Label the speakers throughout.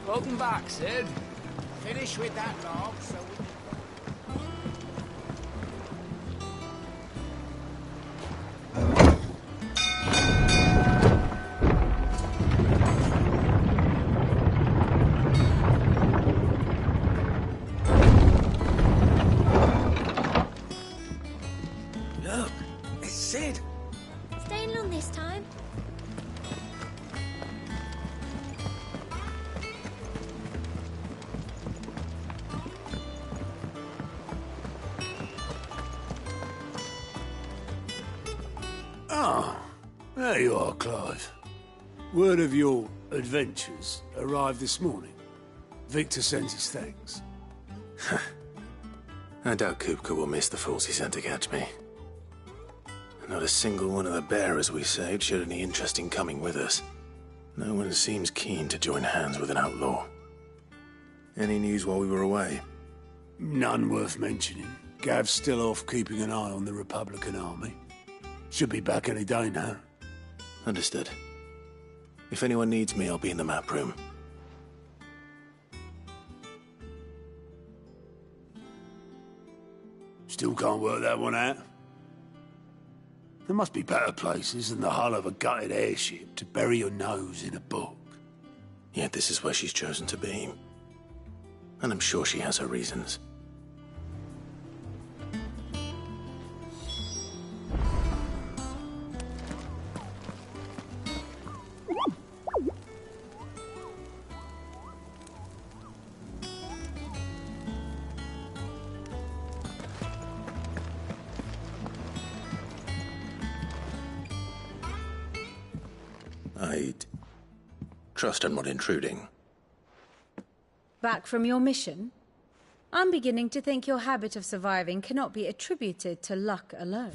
Speaker 1: Welcome back, Sid.
Speaker 2: Finish with that log so we can...
Speaker 1: Look, it's Sid.
Speaker 3: Staying long this time?
Speaker 4: Ah, there you are, Clive. Word of your adventures arrived this morning. Victor sends his thanks.
Speaker 5: I doubt Kupka will miss the fools he sent to catch me. Not a single one of the bearers we saved showed any interest in coming with us. No one seems keen to join hands with an outlaw. Any news while we were away?
Speaker 4: None worth mentioning. Gav's still off keeping an eye on the Republican army. Should be back any day now.
Speaker 5: Understood. If anyone needs me, I'll be in the map room.
Speaker 4: Still can't work that one out. There must be better places than the hull of a gutted airship to bury your nose in a book.
Speaker 5: Yet this is where she's chosen to be. And I'm sure she has her reasons. I'd trust I'm not intruding.
Speaker 6: Back from your mission? I'm beginning to think your habit of surviving cannot be attributed to luck alone.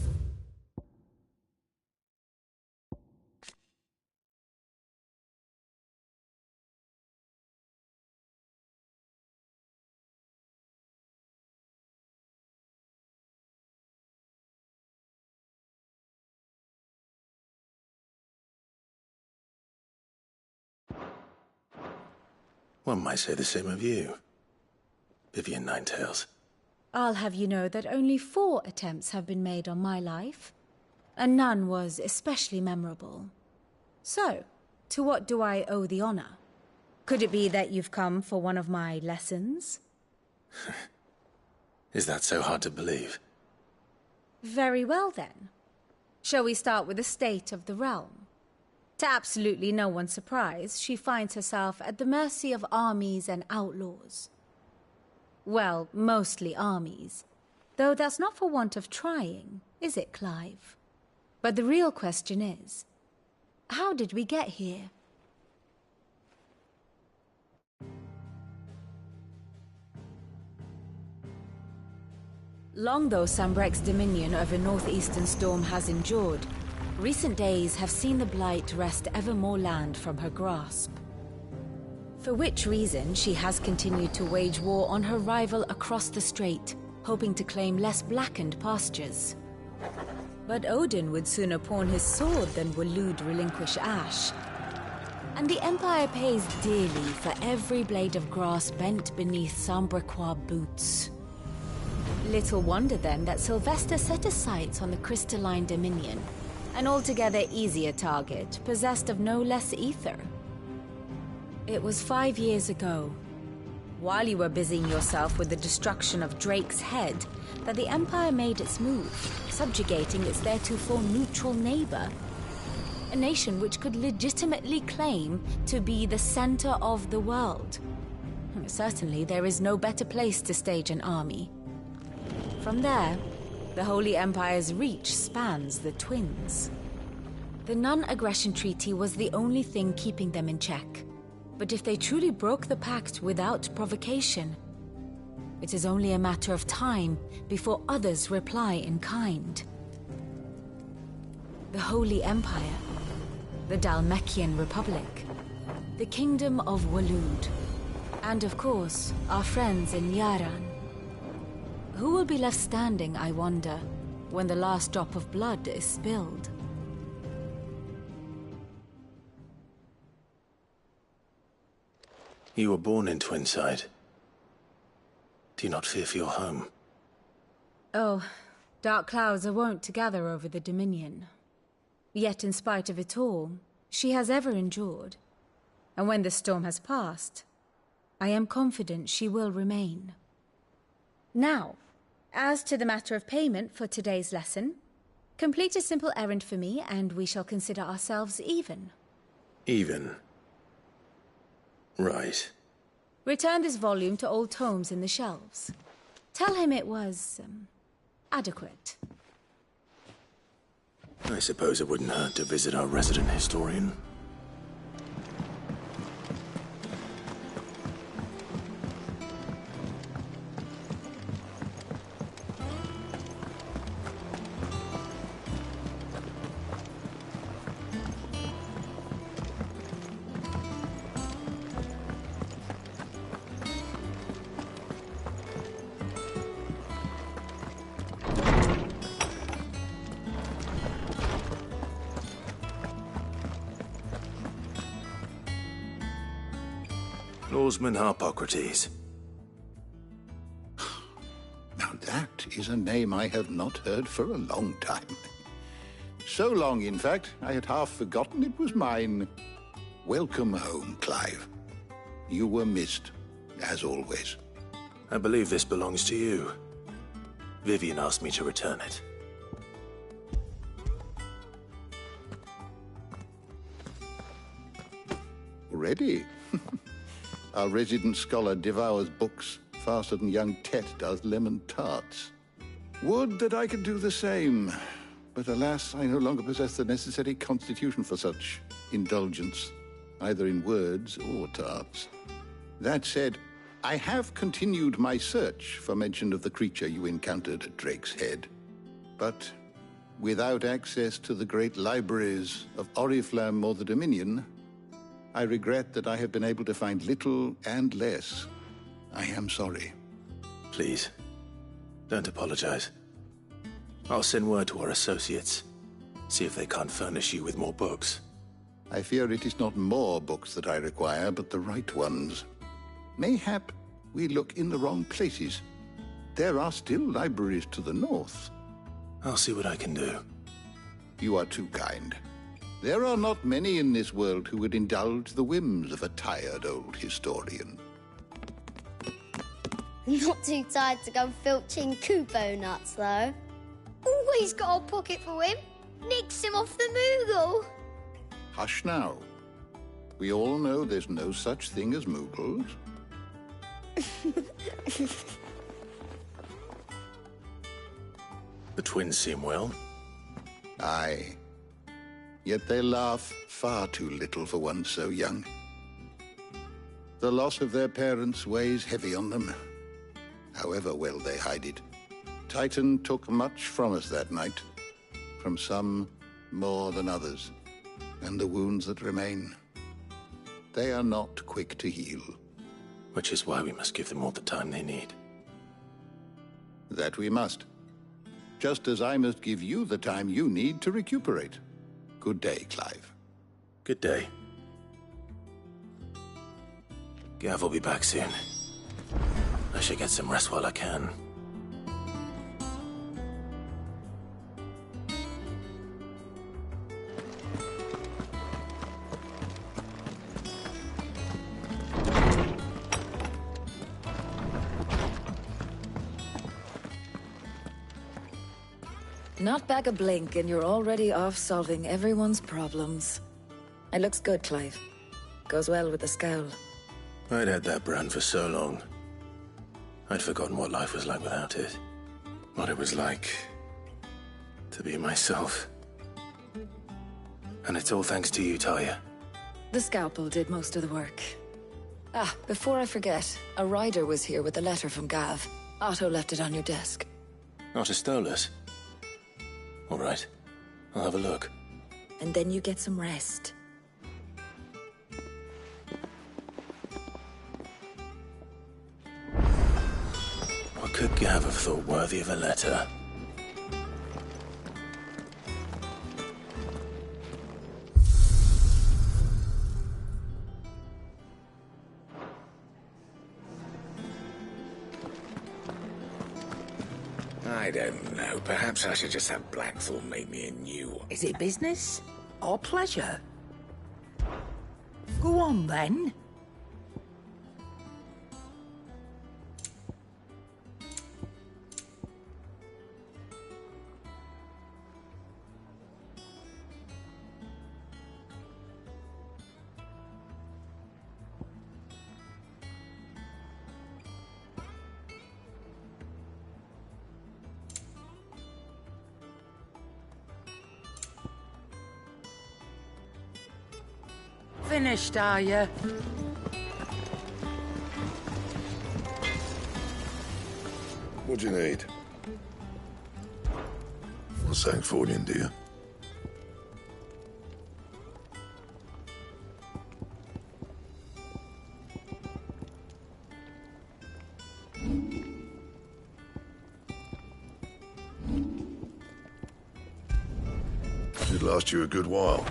Speaker 5: One might say the same of you, Vivian Ninetails.
Speaker 6: I'll have you know that only 4 attempts have been made on my life, and none was especially memorable. So, to what do I owe the honor? Could it be that you've come for one of my lessons?
Speaker 5: Is that so hard to believe?
Speaker 6: Very well then. Shall we start with the state of the realm? To absolutely no one's surprise, she finds herself at the mercy of armies and outlaws. Well, mostly armies. Though that's not for want of trying, is it, Clive? But the real question is, how did we get here? Long though Sambrek's dominion over northeastern Storm has endured, recent days have seen the Blight wrest ever more land from her grasp. For which reason she has continued to wage war on her rival across the strait, hoping to claim less blackened pastures. But Odin would sooner pawn his sword than Waloed relinquish Ash. And the Empire pays dearly for every blade of grass bent beneath Sambrequois boots. Little wonder then that Sylvester set his sights on the crystalline dominion, an altogether easier target, possessed of no less ether. It was 5 years ago, while you were busying yourself with the destruction of Drake's head, that the Empire made its move, subjugating its theretofore neutral neighbor. A nation which could legitimately claim to be the center of the world. Certainly there is no better place to stage an army. From there, the Holy Empire's reach spans the Twins. The non-aggression treaty was the only thing keeping them in check. But if they truly broke the pact without provocation, it is only a matter of time before others reply in kind. The Holy Empire, the Dhalmekian Republic, the Kingdom of Waloed, and of course, our friends in Yaran. Who will be left standing, I wonder, when the last drop of blood is spilled?
Speaker 5: You were born in Twinside. Do you not fear for your home?
Speaker 6: Oh, dark clouds are wont to gather over the Dominion. Yet in spite of it all, she has ever endured. And when the storm has passed, I am confident she will remain. Now, as to the matter of payment for today's lesson, complete a simple errand for me and we shall consider ourselves even.
Speaker 5: Even? Right.
Speaker 6: Return this volume to old tomes in the shelves. Tell him it was, adequate.
Speaker 5: I suppose it wouldn't hurt to visit our resident historian. Lawsman Harpocrates.
Speaker 7: Now that is a name I have not heard for a long time. So long, in fact, I had half forgotten it was mine. Welcome home, Clive. You were missed, as always.
Speaker 5: I believe this belongs to you. Vivian asked me to return it.
Speaker 7: Already? Our resident scholar devours books faster than young Tet does lemon tarts. Would that I could do the same. But alas, I no longer possess the necessary constitution for such indulgence, either in words or tarts. That said, I have continued my search for mention of the creature you encountered at Drake's Head. But without access to the great libraries of Oriflamme or the Dominion, I regret that I have been able to find little and less. I am sorry.
Speaker 5: Please, don't apologize. I'll send word to our associates. See if they can't furnish you with more books.
Speaker 7: I fear it is not more books that I require, but the right ones. Mayhap we look in the wrong places. There are still libraries to the north.
Speaker 5: I'll see what I can do.
Speaker 7: You are too kind. There are not many in this world who would indulge the whims of a tired old historian.
Speaker 3: Not too tired to go filching Kupo nuts, though. Always got a pocket for him. Nicks him off the Moogle.
Speaker 7: Hush now. We all know there's no such thing as Moogles.
Speaker 5: The twins seem well.
Speaker 7: Aye. Yet they laugh far too little for one so young. The loss of their parents weighs heavy on them, however well they hide it. Titan took much from us that night, from some more than others, and the wounds that remain, they are not quick to heal.
Speaker 5: Which is why we must give them all the time they need.
Speaker 7: That we must. Just as I must give you the time you need to recuperate. Good day, Clive.
Speaker 5: Good day. Gav will be back soon. I should get some rest while I can.
Speaker 8: Not back a blink and you're already off solving everyone's problems. It looks good, Clive. Goes well with the scowl.
Speaker 5: I'd had that brand for so long. I'd forgotten what life was like without it. What it was like to be myself. And it's all thanks to you, Talia.
Speaker 8: The scalpel did most of the work. Ah, before I forget, a rider was here with a letter from Gav. Otto left it on your desk.
Speaker 5: Not a stolus. All right, I'll have a look.
Speaker 8: And then you get some rest.
Speaker 5: What could Gav have thought worthy of a letter?
Speaker 9: I don't know. Perhaps I should just have Blackthorn make me a new one.
Speaker 2: Is it business or pleasure? Go on, then. Finished, are you?
Speaker 10: What do you need? Well, thanks for you, dear. Should last you a good while.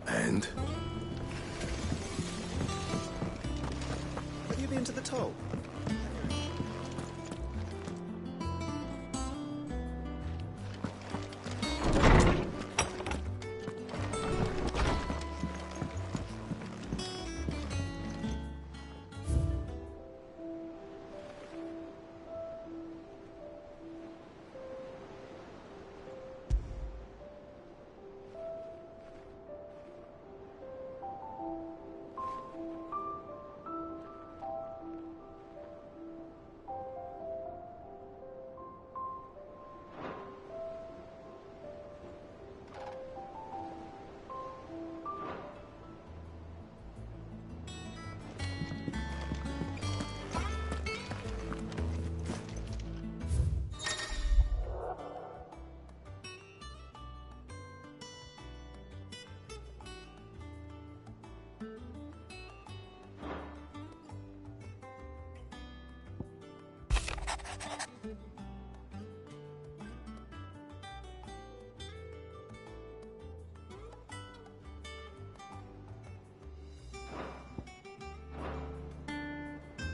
Speaker 10: And?
Speaker 11: Have you been to the toll?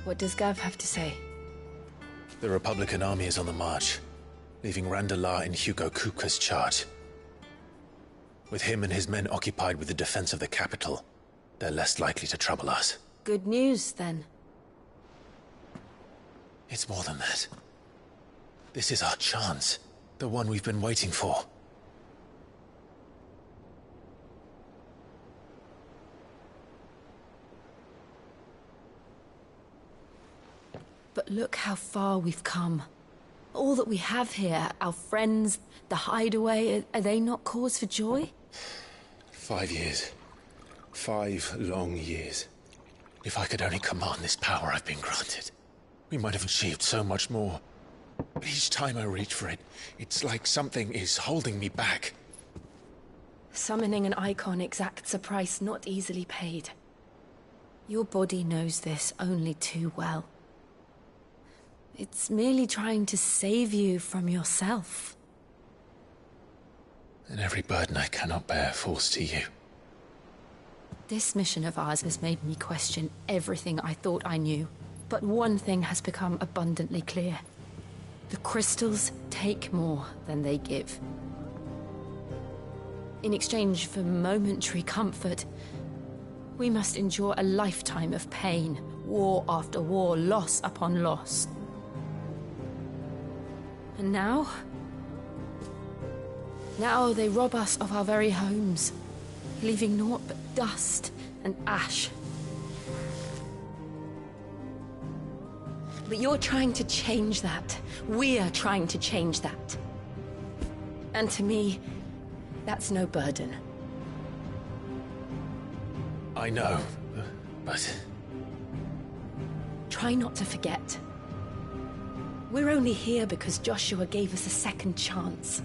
Speaker 8: What does Gav have to say?
Speaker 5: The Republican army is on the march, leaving Randalar in Hugo Kuka's charge. With him and his men occupied with the defense of the capital, they're less likely to trouble us.
Speaker 8: Good news, then.
Speaker 5: It's more than that. This is our chance. The one we've been waiting for.
Speaker 8: But look how far we've come. All that we have here, our friends, the hideaway, are they not cause for joy?
Speaker 5: 5 years. 5 long years. If I could only command this power I've been granted, we might have achieved so much more. But each time I reach for it, it's like something is holding me back.
Speaker 8: Summoning an icon exacts a price not easily paid. Your body knows this only too well. It's merely trying to save you from yourself.
Speaker 5: And every burden I cannot bear falls to you.
Speaker 8: This mission of ours has made me question everything I thought I knew. But one thing has become abundantly clear. The crystals take more than they give. In exchange for momentary comfort, we must endure a lifetime of pain, war after war, loss upon loss. And now they rob us of our very homes, leaving naught but dust and ash. But you're trying to change that. We're trying to change that. And to me, that's no burden.
Speaker 5: I know, but...
Speaker 8: Try not to forget. We're only here because Joshua gave us a second chance.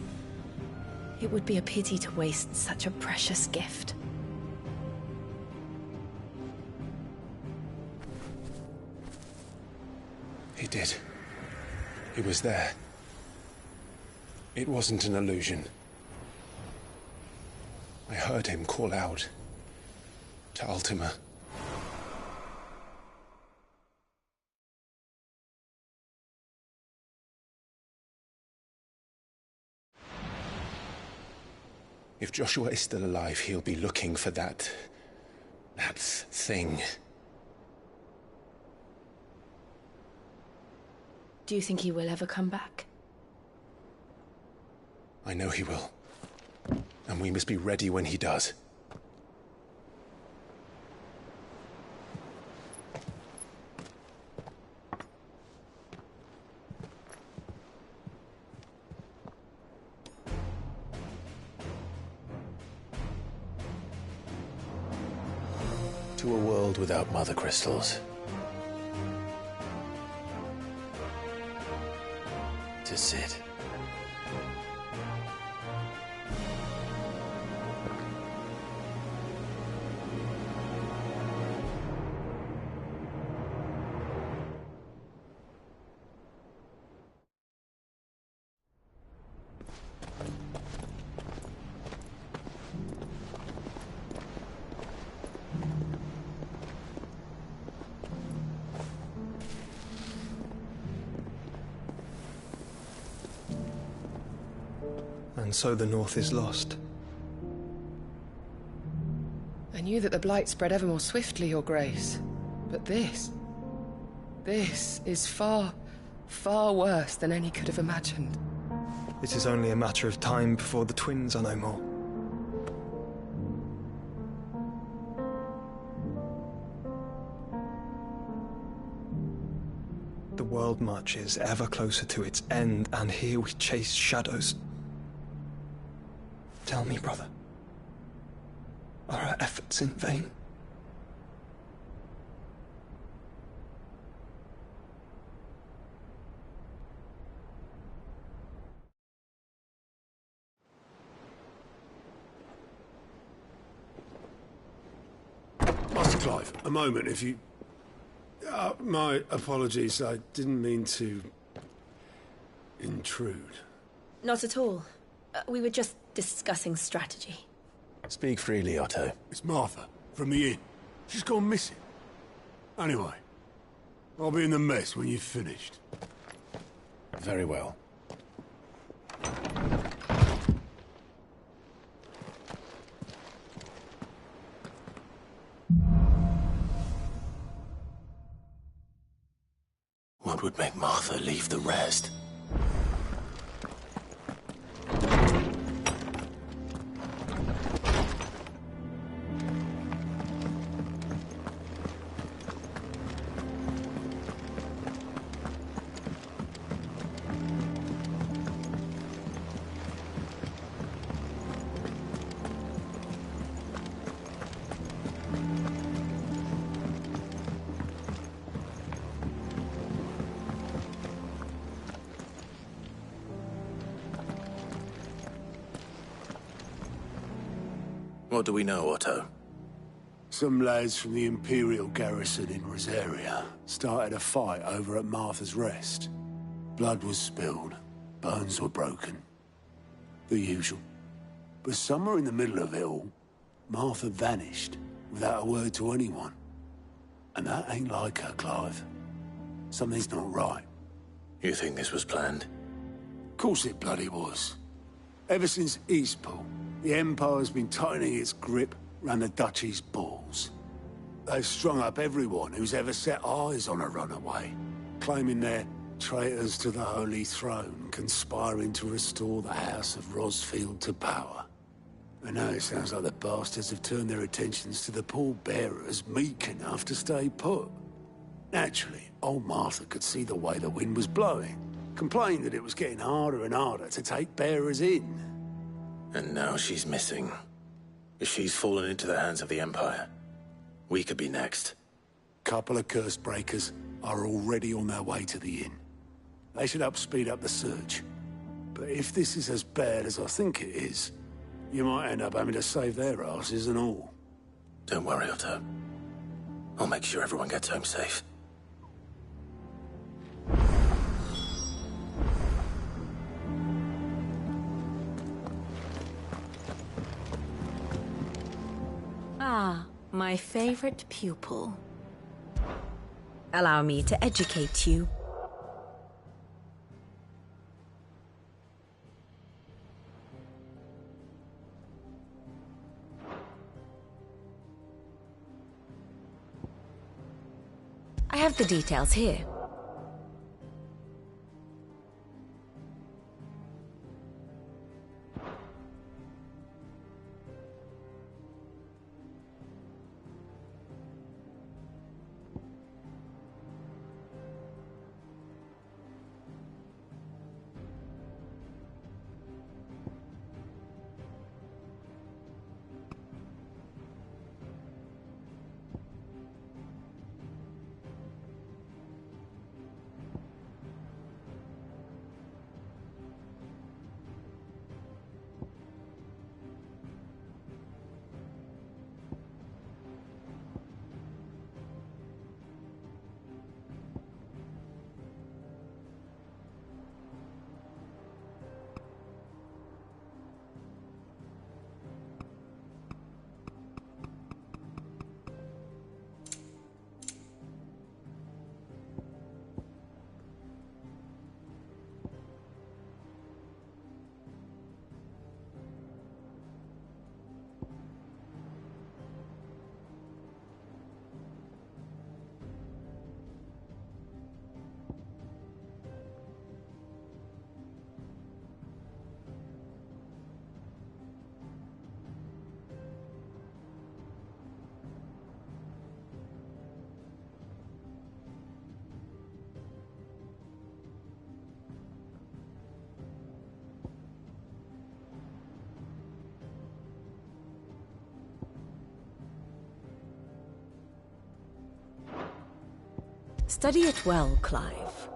Speaker 8: It would be a pity to waste such a precious gift.
Speaker 11: He did. He was there. It wasn't an illusion. I heard him call out to Ultima. If Joshua is still alive, he'll be looking for that thing.
Speaker 8: Do you think he will ever come back?
Speaker 11: I know he will. And we must be ready when he does.
Speaker 5: To a world without mother crystals. To Cid.
Speaker 12: And so the North is lost.
Speaker 13: I knew that the Blight spread ever more swiftly, Your Grace. But this is far, far worse than any could have imagined.
Speaker 12: It is only a matter of time before the twins are no more. The world marches ever closer to its end, and here we chase shadows. Tell me, brother, are our efforts in vain?
Speaker 4: Master Clive, a moment, if you... my apologies, I didn't mean to... intrude.
Speaker 8: Not at all. We were just discussing strategy.
Speaker 5: Speak freely, Otto.
Speaker 4: It's Martha, from the inn. She's gone missing. Anyway, I'll be in the mess when you've finished.
Speaker 5: Very well. What would make Martha leave the rest? What do we know, Otto?
Speaker 4: Some lads from the Imperial garrison in Rosaria started a fight over at Martha's Rest. Blood was spilled, bones were broken. The usual. But somewhere in the middle of it all, Martha vanished without a word to anyone. And that ain't like her, Clive. Something's not right.
Speaker 5: You think this was planned?
Speaker 4: Of course it bloody was. Ever since Eastpool, the Empire's been tightening its grip round the Duchy's balls. They've strung up everyone who's ever set eyes on a runaway, claiming they're traitors to the Holy Throne, conspiring to restore the House of Rosfield to power. And now it sounds like the bastards have turned their attentions to the pallbearers meek enough to stay put. Naturally, old Martha could see the way the wind was blowing, complained that it was getting harder and harder to take bearers in.
Speaker 5: And now she's missing. If she's fallen into the hands of the Empire, we could be next.
Speaker 4: Couple of curse breakers are already on their way to the inn. They should speed up the search. But if this is as bad as I think it is, you might end up having to save their asses and all.
Speaker 5: Don't worry, Otto. I'll make sure everyone gets home safe.
Speaker 6: My favorite pupil. Allow me to educate you. I have the details here. Study it well, Clive.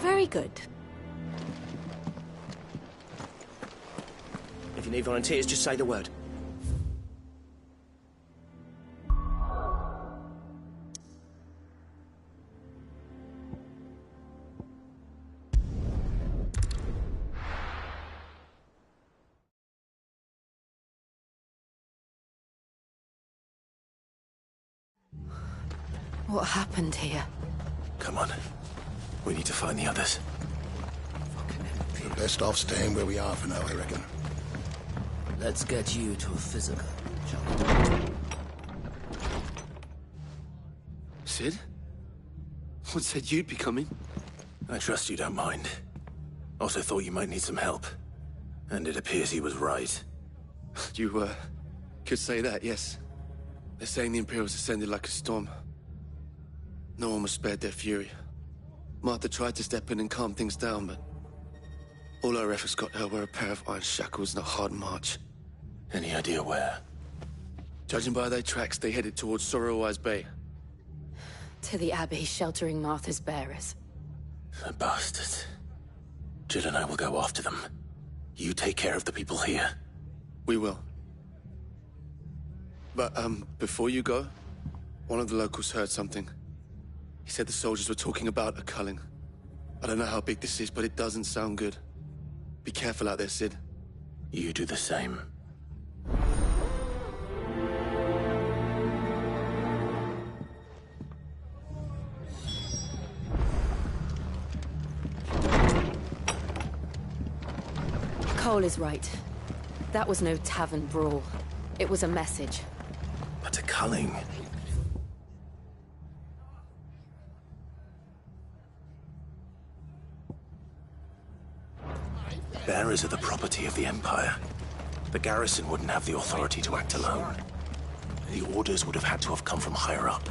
Speaker 6: Very good.
Speaker 1: If you need volunteers, just say the word.
Speaker 8: What happened here?
Speaker 5: Come on. We need to find the others.
Speaker 10: We're best off staying where we are for now, I reckon.
Speaker 1: Let's get you to a physical, shall we?
Speaker 14: Sid? What said you'd be coming?
Speaker 5: I trust you don't mind. Also thought you might need some help. And it appears he was right.
Speaker 14: You, could say that, yes. They're saying the Imperials ascended like a storm. No one was spared their fury. Martha tried to step in and calm things down, but all our efforts got her were a pair of iron shackles and a hard march.
Speaker 5: Any idea where?
Speaker 14: Judging by their tracks, they headed towards Sorrowwise Bay.
Speaker 8: To the Abbey sheltering Martha's bearers.
Speaker 5: The bastards. Jill and I will go after them. You take care of the people here.
Speaker 14: We will. But, before you go, one of the locals heard something. He said the soldiers were talking about a culling. I don't know how big this is, but it doesn't sound good. Be careful out there, Sid.
Speaker 5: You do the same.
Speaker 8: Cole is right. That was no tavern brawl. It was a message.
Speaker 5: But a culling. Bearers are the property of the Empire. The garrison wouldn't have the authority to act alone. The orders would have had to have come from higher up.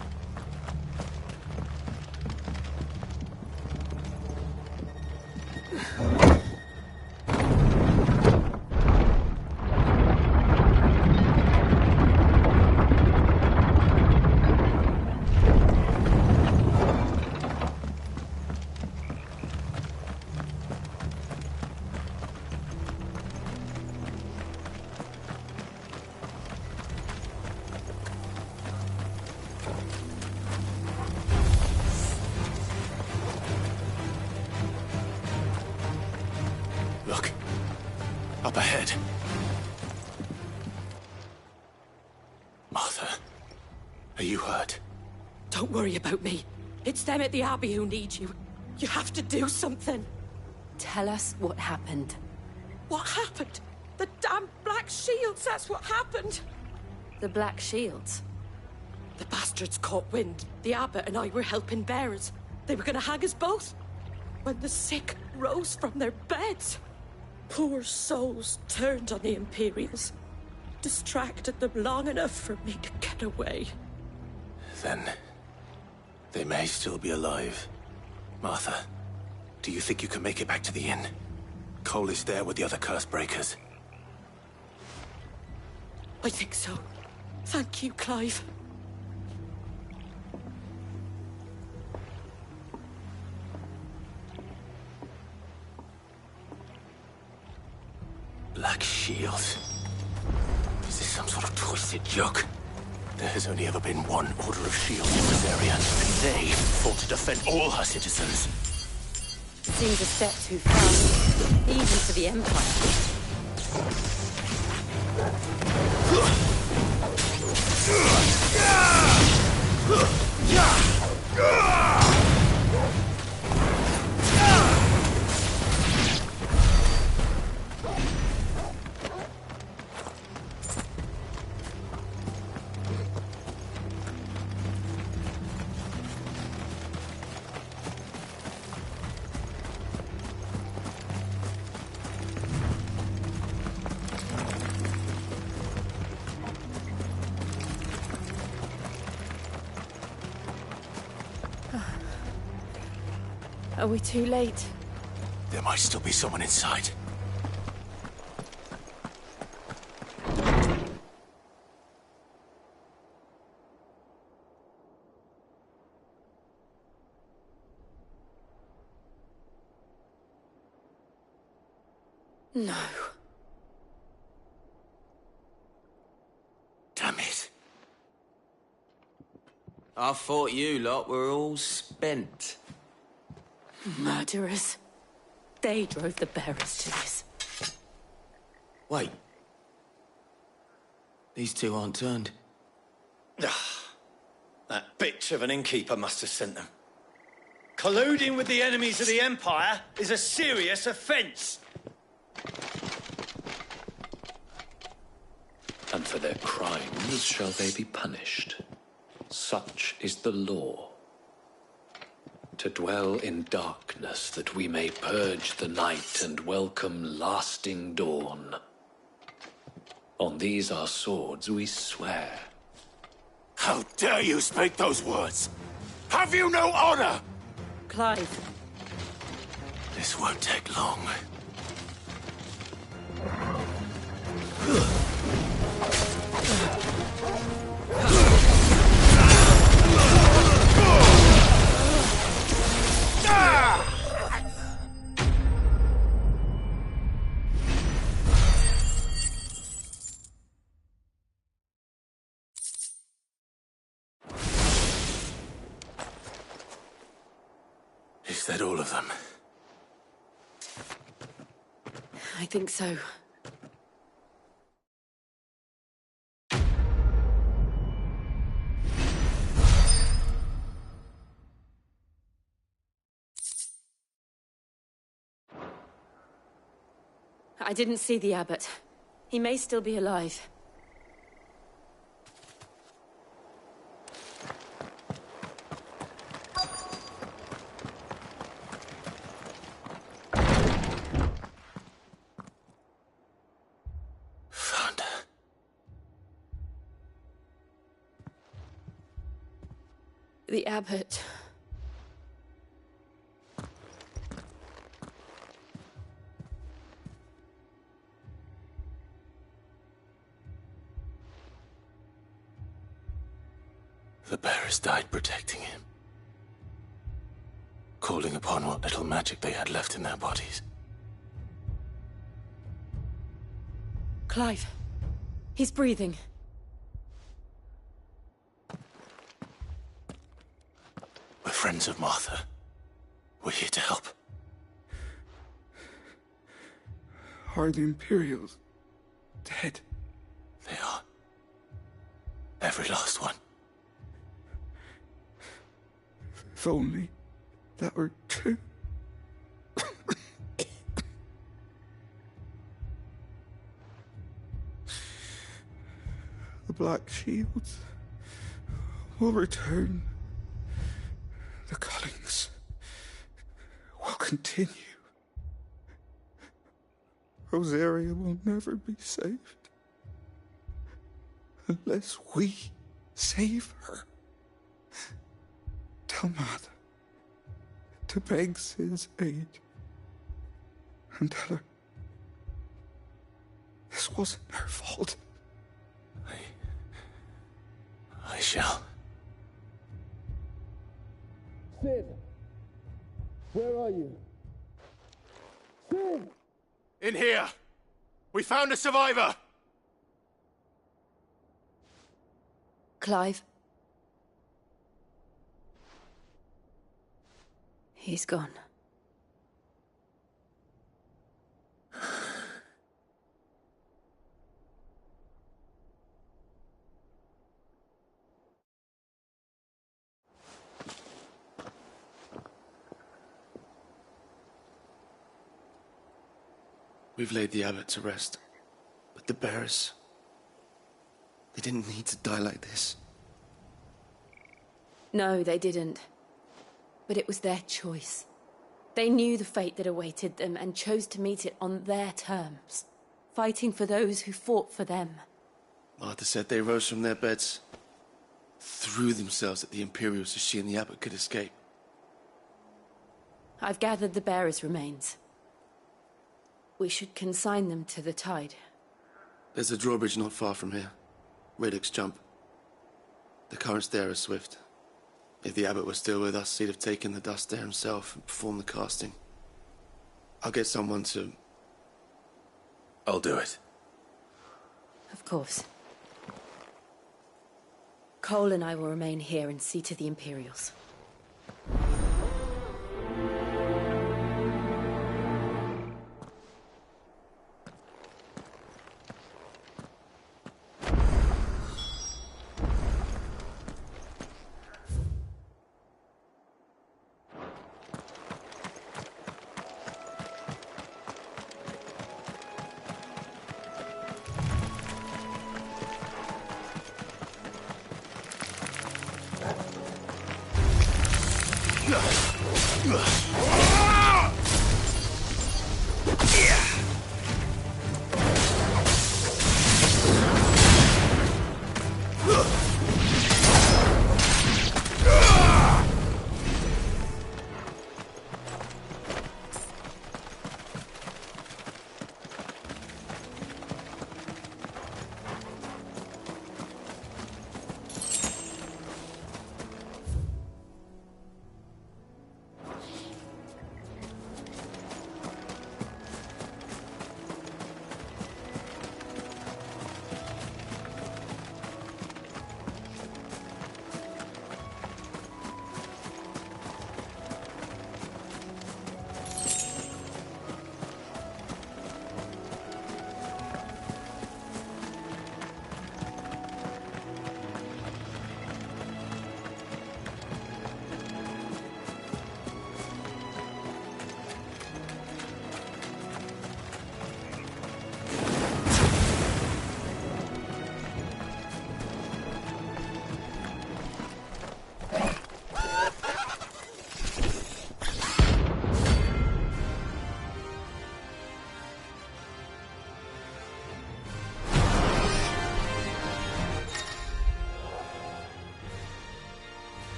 Speaker 5: Are you hurt?
Speaker 15: Don't worry about me. It's them at the Abbey who need you. You have to do something.
Speaker 8: Tell us what happened.
Speaker 15: What happened? The damn Black Shields, that's what happened.
Speaker 8: The Black Shields?
Speaker 15: The bastards caught wind. The abbot and I were helping bearers. They were gonna hang us both. When the sick rose from their beds, poor souls turned on the Imperials. Distracted them long enough for me to get away.
Speaker 5: Then they may still be alive. Martha, do you think you can make it back to the inn? Cole is there with the other curse breakers.
Speaker 15: I think so. Thank you, Clive.
Speaker 5: Black Shields. Is this some sort of twisted joke? There has only ever been one Order of Shields in this area, and they fought to defend all her citizens.
Speaker 8: Seems a step too far, even for the Empire. Are we too late?
Speaker 5: There might still be someone inside.
Speaker 15: No.
Speaker 5: Damn it.
Speaker 1: I thought you lot were all spent.
Speaker 15: Murderers. They drove the bearers to this.
Speaker 1: Wait. These two aren't turned.
Speaker 16: That bitch of an innkeeper must have sent them. Colluding with the enemies of the Empire is a serious offence.
Speaker 17: And for their crimes shall they be punished. Such is the law. To dwell in darkness that we may purge the night and welcome lasting dawn. On these our swords we swear.
Speaker 5: How dare you speak those words? Have you no honor?
Speaker 15: Clive.
Speaker 5: This won't take long. Is that all of them?
Speaker 15: I think so. I didn't see the abbot. He may still be alive.
Speaker 5: Found her.
Speaker 15: The abbot.
Speaker 5: The bearers died protecting him. Calling upon what little magic they had left in their bodies.
Speaker 15: Clive. He's breathing.
Speaker 5: We're friends of Martha. We're here to help.
Speaker 4: Are the Imperials dead?
Speaker 5: They are. Every last one.
Speaker 18: If only that were true. The Black Shields will return. The Cullings will continue. Rosaria will never be saved unless we save her. Tell Mother to beg Sid's aid and tell her this wasn't her fault.
Speaker 5: I shall.
Speaker 14: Sid! Where are you? Sid!
Speaker 5: In here! We found a survivor!
Speaker 8: Clive. He's gone.
Speaker 14: We've laid the abbot to rest, but the bearers, they didn't need to die like this.
Speaker 8: No, they didn't. But it was their choice. They knew the fate that awaited them and chose to meet it on their terms, fighting for those who fought for them.
Speaker 14: Martha said they rose from their beds, threw themselves at the Imperials so she and the abbot could escape.
Speaker 8: I've gathered the bearers' remains. We should consign them to the tide.
Speaker 14: There's a drawbridge not far from here. Radix Jump. The currents there are swift. If the abbot was still with us, he'd have taken the dust there himself and performed the casting. I'll get someone to...
Speaker 5: I'll do it.
Speaker 8: Of course. Cole and I will remain here and see to the Imperials.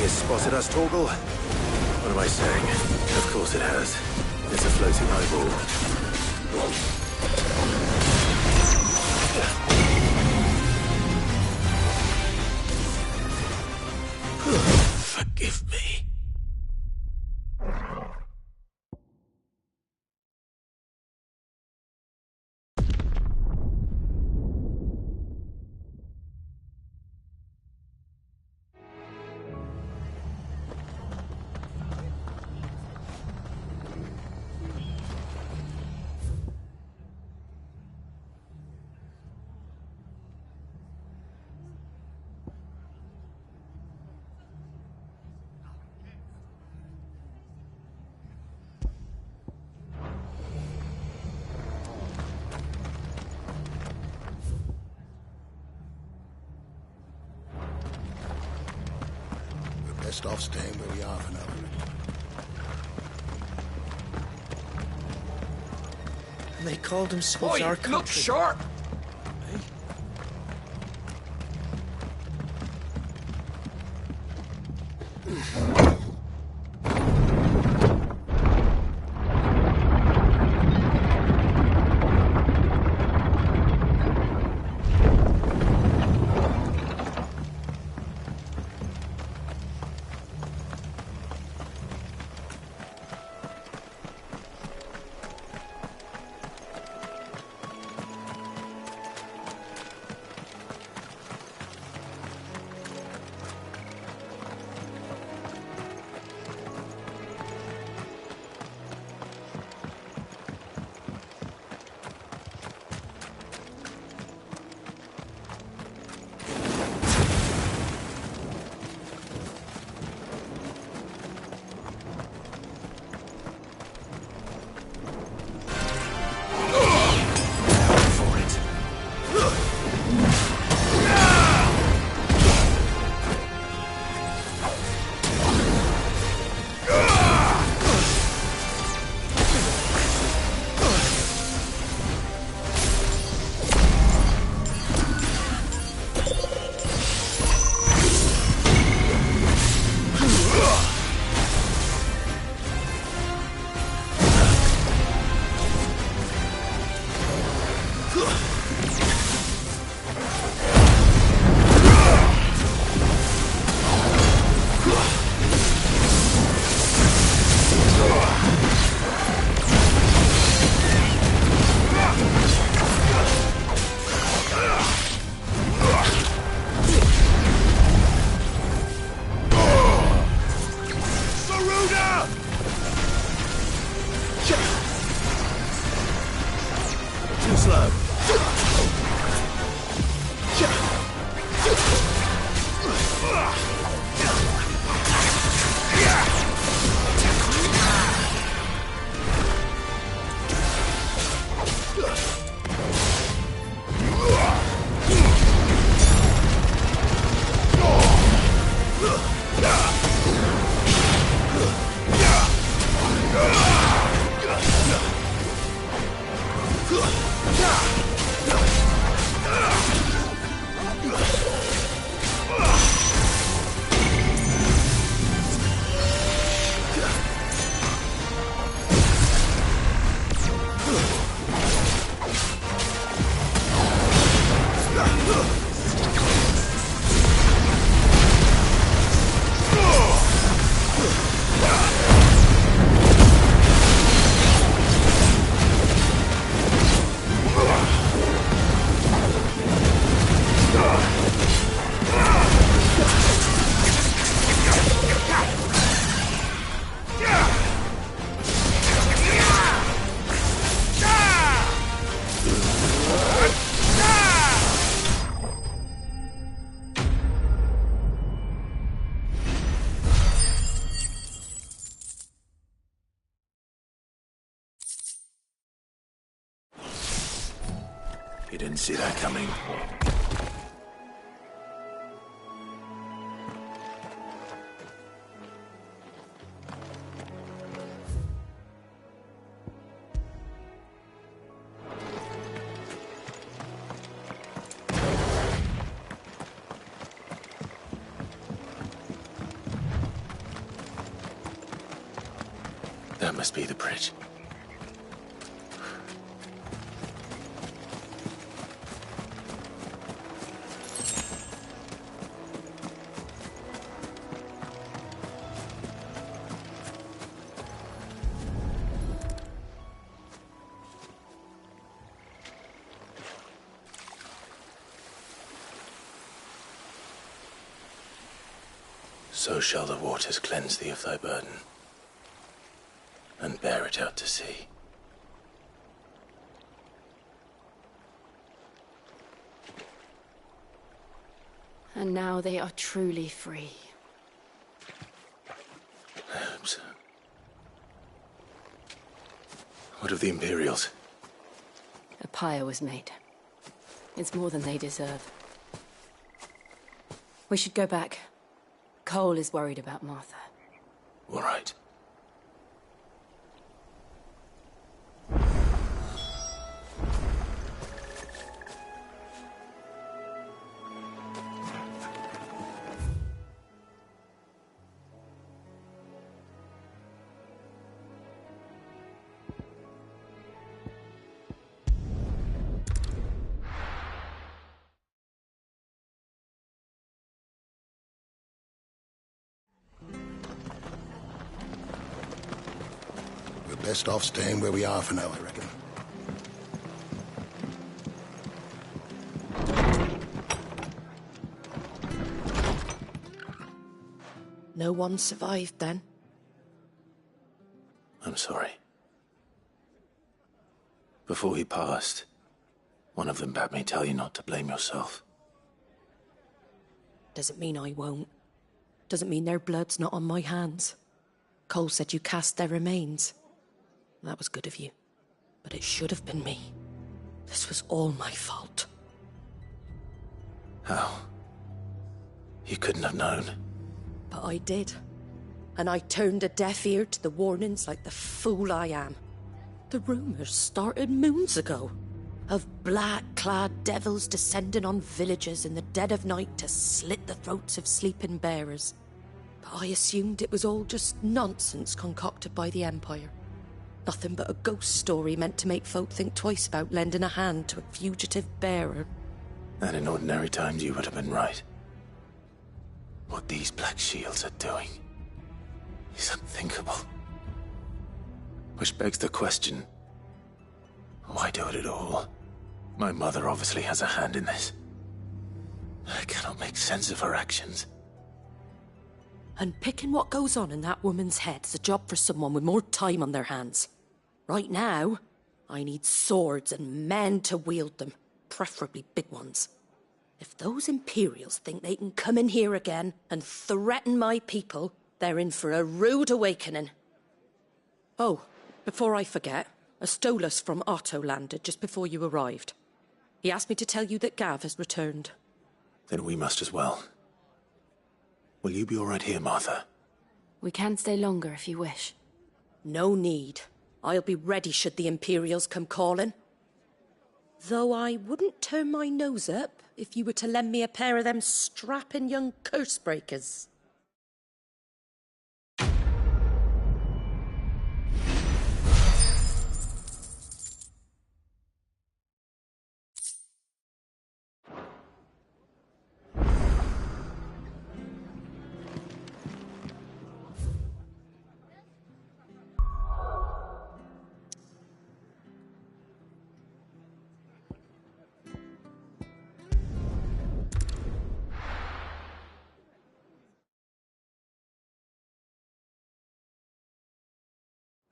Speaker 5: Spotted us, Torgal? What am I saying? Of course it has. It's a floating eyeball. Forgive me.
Speaker 10: best off staying where we are for now.
Speaker 1: And they called themselves
Speaker 11: Oi,
Speaker 1: our
Speaker 11: look
Speaker 1: country.
Speaker 11: sharp!
Speaker 5: You didn't see that coming. That must be the bridge. So shall the waters cleanse thee of thy burden, and bear it out to sea.
Speaker 8: And now they are truly free.
Speaker 5: I hope so. What of the Imperials?
Speaker 8: A pyre was made. It's more than they deserve. We should go back. Cole is worried about Martha.
Speaker 5: All right.
Speaker 10: Best off staying where we are for now, I reckon.
Speaker 15: No one survived then?
Speaker 5: I'm sorry. Before he passed, one of them bade me tell you not to blame yourself.
Speaker 15: Doesn't mean I won't. Doesn't mean their blood's not on my hands. Cole said you cast their remains. That was good of you. But it should have been me. This was all my fault.
Speaker 5: How? You couldn't have known.
Speaker 15: But I did. And I turned a deaf ear to the warnings like the fool I am. The rumours started moons ago. Of black-clad devils descending on villages in the dead of night to slit the throats of sleeping bearers. But I assumed it was all just nonsense concocted by the Empire. Nothing but a ghost story meant to make folk think twice about lending a hand to a fugitive bearer.
Speaker 5: And in ordinary times you would have been right. What these Black Shields are doing is unthinkable. Which begs the question, why do it at all? My mother obviously has a hand in this. I cannot make sense of her actions.
Speaker 15: And picking what goes on in that woman's head is a job for someone with more time on their hands. Right now, I need swords and men to wield them, preferably big ones. If those Imperials think they can come in here again and threaten my people, they're in for a rude awakening. Oh, before I forget, a Stolas from Otto landed just before you arrived. He asked me to tell you that Gav has returned.
Speaker 5: Then we must as well. Will you be all right here, Martha?
Speaker 8: We can stay longer if you wish.
Speaker 15: No need. I'll be ready should the Imperials come calling. Though I wouldn't turn my nose up if you were to lend me a pair of them strapping young curse breakers.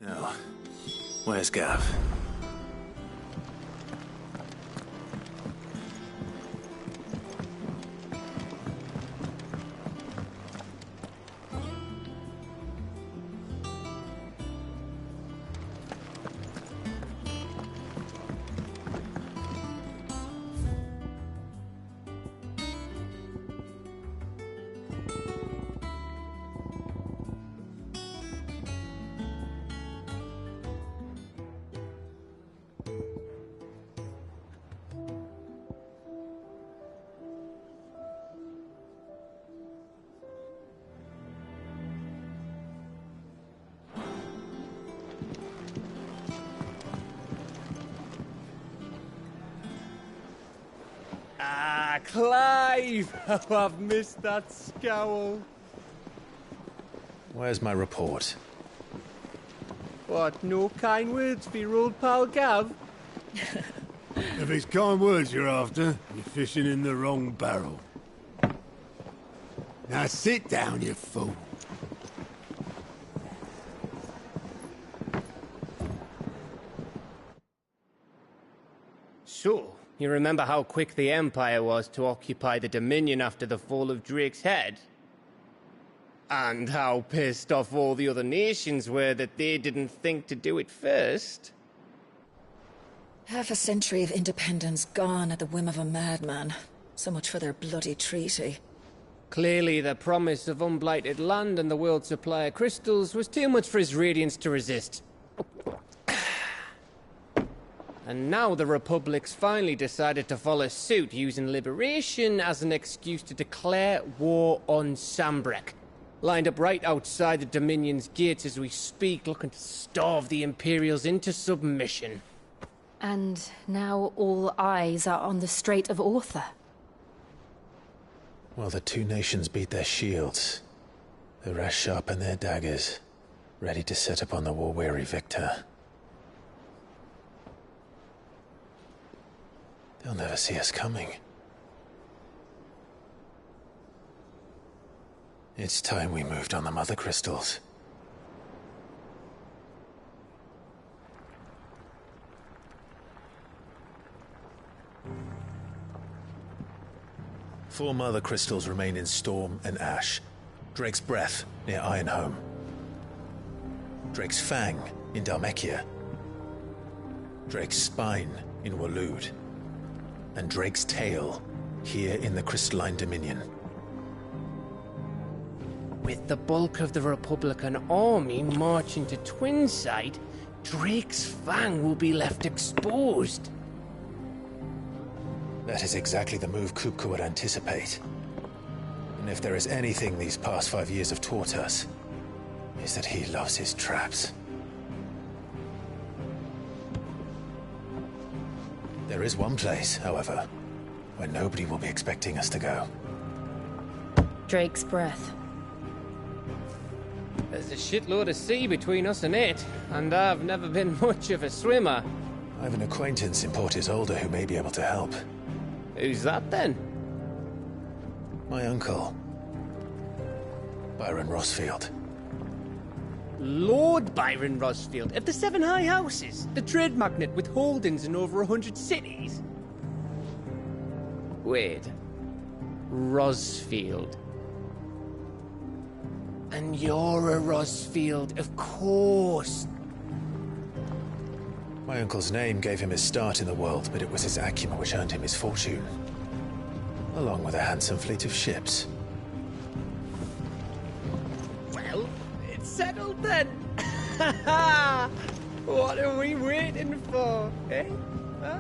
Speaker 5: Now, where's Gav?
Speaker 19: Ah, Clive! Oh, I've missed that scowl.
Speaker 11: Where's my report?
Speaker 19: What, no kind words for your old pal Gav?
Speaker 4: If it's kind words you're after, you're fishing in the wrong barrel. Now sit down, you fool.
Speaker 19: So, you remember how quick the Empire was to occupy the Dominion after the fall of Drake's head? And how pissed off all the other nations were that they didn't think to do it first?
Speaker 20: Half a century of independence gone at the whim of a madman. So much for their bloody treaty.
Speaker 19: Clearly, the promise of unblighted land and the world's supply of crystals was too much for his radiance to resist. And now the Republic's finally decided to follow suit, using liberation as an excuse to declare war on Sambrek. Lined up right outside the Dominion's gates as we speak, looking to starve the Imperials into submission.
Speaker 8: And now all eyes are on the Strait of Author.
Speaker 5: While the two nations beat their shields, the rest sharpen their daggers, ready to set upon the war-weary victor. They'll never see us coming. It's time we moved on the Mother Crystals. Four Mother Crystals remain in Storm and Ash. Drake's Breath, near Ironhome. Drake's Fang, in Dhalmekia. Drake's Spine, in Waloed. And Drake's Tail, here in the Crystalline Dominion.
Speaker 19: With the bulk of the Republican army marching to Twinside, Drake's Fang will be left exposed.
Speaker 5: That is exactly the move Kupka would anticipate. And if there is anything these past 5 years have taught us, is that he loves his traps. There is one place, however, where nobody will be expecting us to go.
Speaker 8: Drake's Breath.
Speaker 19: There's a shitload of sea between us and it, and I've never been much of a swimmer.
Speaker 5: I have an acquaintance in Port Isolde who may be able to help.
Speaker 19: Who's that then?
Speaker 5: My uncle, Byron Rosfield.
Speaker 19: Lord Byron Rosfield of the Seven High Houses, the trade magnate with holdings in over 100 cities. Wait, Rosfield. And you're a Rosfield, of course.
Speaker 5: My uncle's name gave him his start in the world, but it was his acumen which earned him his fortune. Along with a handsome fleet of ships.
Speaker 19: Well, it's settled then. What are we waiting for, eh? Huh?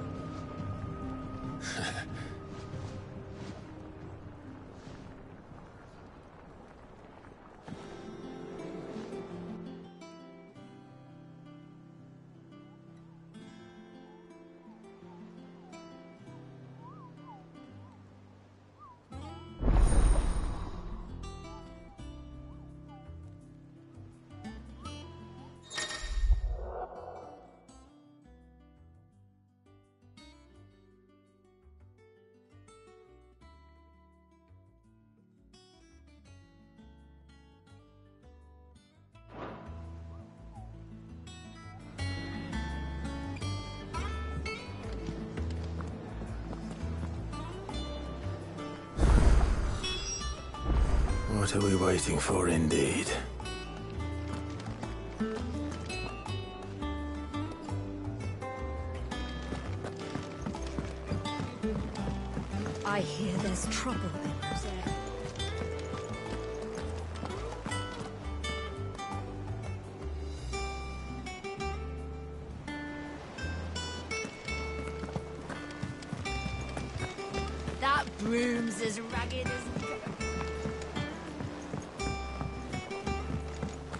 Speaker 5: What are we waiting for, indeed?
Speaker 20: I hear there's trouble in there.
Speaker 3: That broom's as ragged as...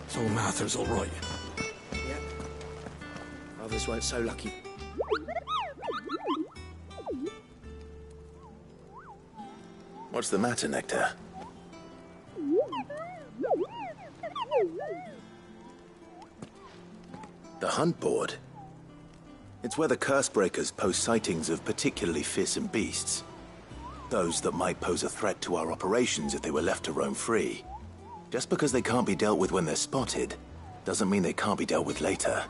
Speaker 9: So Martha's all right.
Speaker 1: Yep. Others weren't so lucky.
Speaker 5: What's the matter, Nectar? The hunt board? It's where the Cursebreakers post sightings of particularly fearsome beasts. Those that might pose a threat to our operations if they were left to roam free. Just because they can't be dealt with when they're spotted, doesn't mean they can't be dealt with later.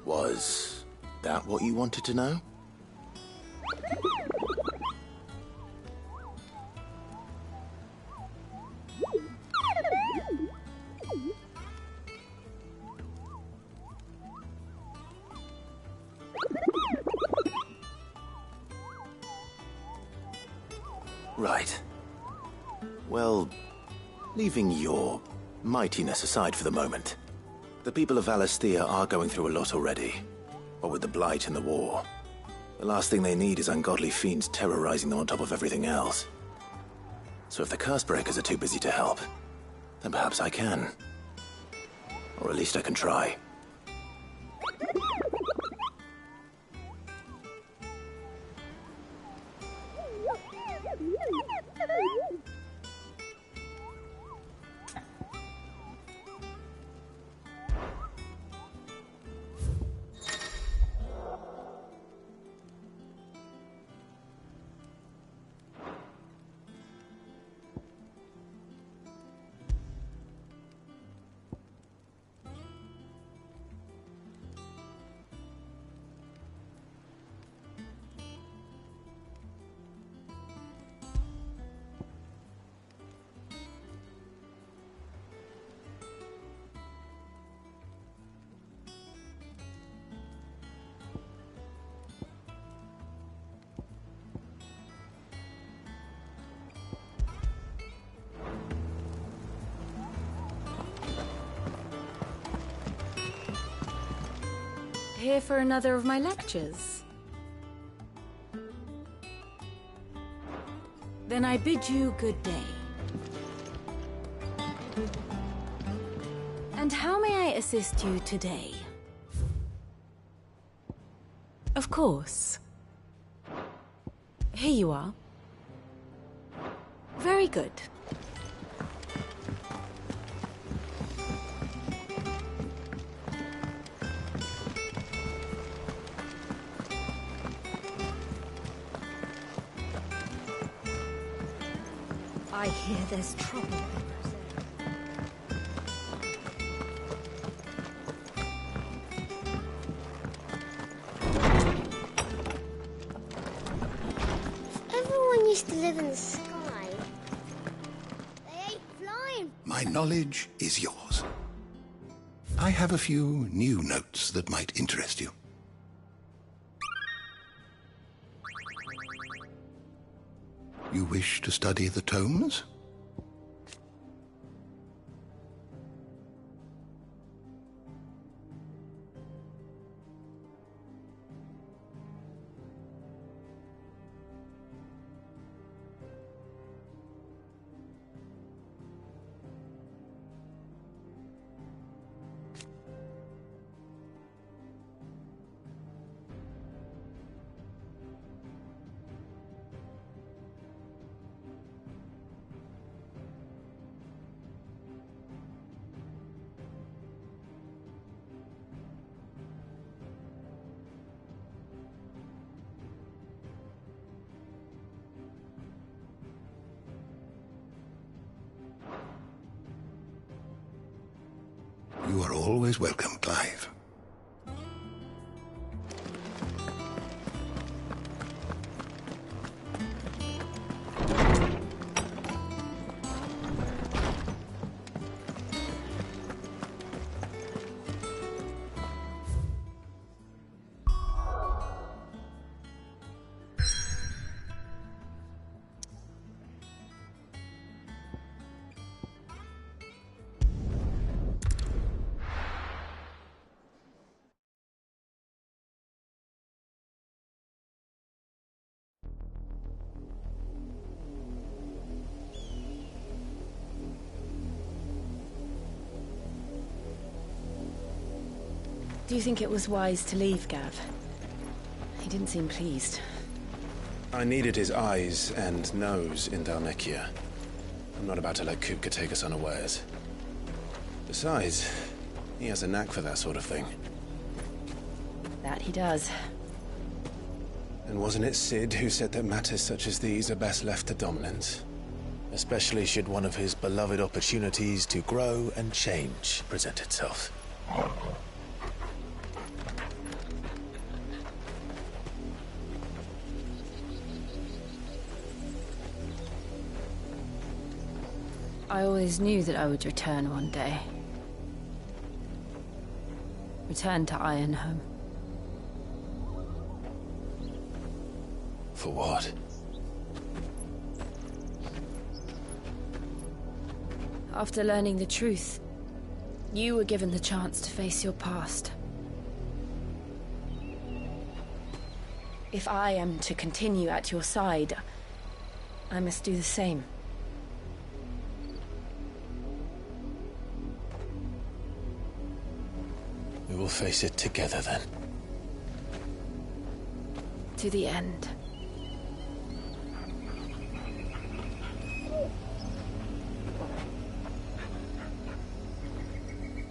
Speaker 5: Was that what you wanted to know? Right. leaving your mightiness aside for the moment, the people of Valisthea are going through a lot already. What with the Blight and the war, the last thing they need is ungodly fiends terrorizing them on top of everything else. So if the Cursebreakers are too busy to help, then perhaps I can. Or at least I can try.
Speaker 6: Here for another of my lectures? Then I bid you good day. And how may I assist you today? Of course. Here you are. Very good.
Speaker 20: I hear there's trouble.
Speaker 3: Everyone used to live in the sky. They ain't flying.
Speaker 10: My knowledge is yours. I have a few new notes that might interest you. You wish to study the tomes? You are always welcome, Clive.
Speaker 6: Do you think it was wise to leave, Gav? He didn't seem pleased.
Speaker 11: I needed his eyes and nose in Dalnekia. I'm not about to let Kupka take us unawares. Besides, he has a knack for that sort of thing.
Speaker 6: That he does.
Speaker 11: And wasn't it Sid who said that matters such as these are best left to dominance? Especially should one of his beloved opportunities to grow and change present itself.
Speaker 6: I always knew that I would return one day. Return to Ironhome.
Speaker 11: For what?
Speaker 8: After learning the truth, you were given the chance to face your past. If I am to continue at your side, I must do the same.
Speaker 11: We will face it together then.
Speaker 8: To the end.